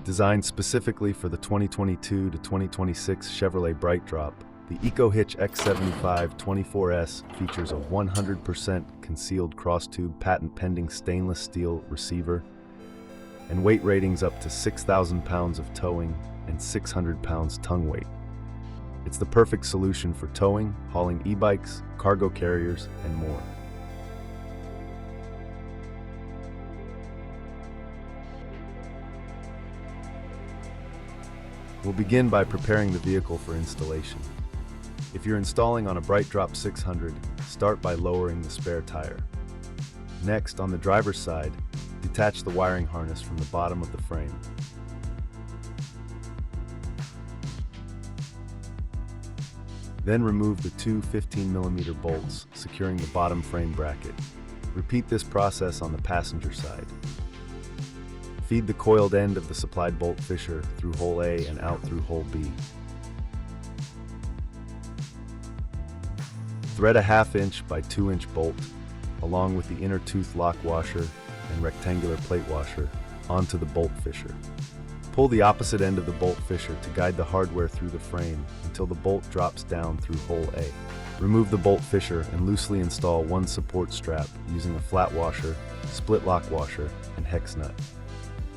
Designed specifically for the 2022 to 2026 Chevrolet BrightDrop, the EcoHitch X7524S features a 100% concealed cross-tube patent-pending stainless steel receiver and weight ratings up to 6,000 pounds of towing and 600 pounds tongue weight. It's the perfect solution for towing, hauling e-bikes, cargo carriers, and more. We'll begin by preparing the vehicle for installation. If you're installing on a BrightDrop 600, start by lowering the spare tire. Next, on the driver's side, detach the wiring harness from the bottom of the frame. Then remove the two 15mm bolts securing the bottom frame bracket. Repeat this process on the passenger side. Feed the coiled end of the supplied bolt fisher through hole A and out through hole B. Thread a 1/2 inch by 2 inch bolt, along with the inner tooth lock washer and rectangular plate washer, onto the bolt fisher. Pull the opposite end of the bolt fisher to guide the hardware through the frame until the bolt drops down through hole A. Remove the bolt fisher and loosely install one support strap using a flat washer, split lock washer, and hex nut.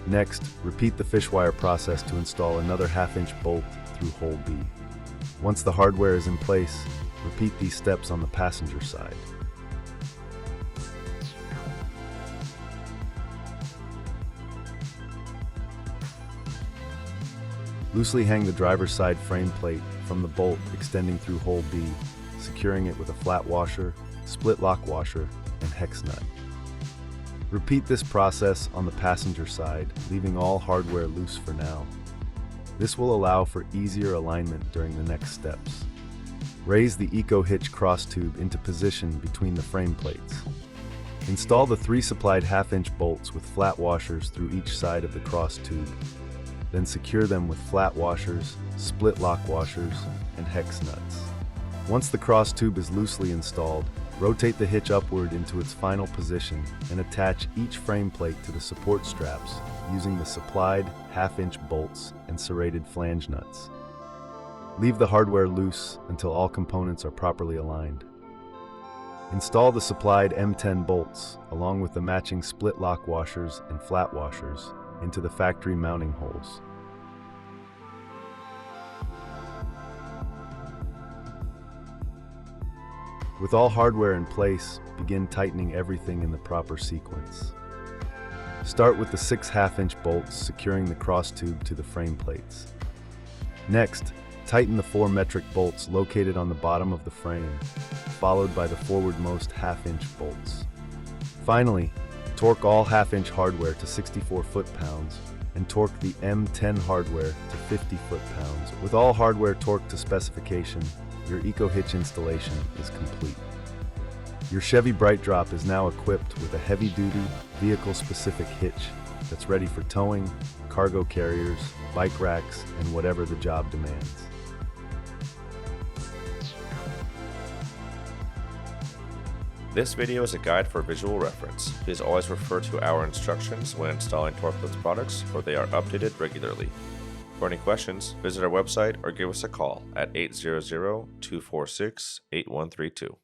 Next, repeat the fish wire process to install another 1/2 inch bolt through hole B. Once the hardware is in place, repeat these steps on the passenger side. Loosely hang the driver's side frame plate from the bolt extending through hole B, securing it with a flat washer, split lock washer, and hex nut. Repeat this process on the passenger side, leaving all hardware loose for now. This will allow for easier alignment during the next steps. Raise the EcoHitch cross tube into position between the frame plates. Install the 3 supplied 1/2 inch bolts with flat washers through each side of the cross tube. Then secure them with flat washers, split lock washers, and hex nuts. Once the cross tube is loosely installed, rotate the hitch upward into its final position and attach each frame plate to the support straps using the supplied 1/2 inch bolts and serrated flange nuts. Leave the hardware loose until all components are properly aligned. Install the supplied M10 bolts along with the matching split lock washers and flat washers into the factory mounting holes. With all hardware in place, begin tightening everything in the proper sequence. Start with the 6 1/2 inch bolts securing the cross tube to the frame plates. Next, tighten the 4 metric bolts located on the bottom of the frame, followed by the forwardmost 1/2 inch bolts. Finally, torque all 1/2 inch hardware to 64 foot-pounds and torque the M10 hardware to 50 foot-pounds. With all hardware torqued to specification, your EcoHitch installation is complete. Your Chevy BrightDrop is now equipped with a heavy-duty, vehicle-specific hitch that's ready for towing, cargo carriers, bike racks, and whatever the job demands. This video is a guide for visual reference. Please always refer to our instructions when installing Torklift products, for they are updated regularly. For any questions, visit our website or give us a call at 800-246-8132.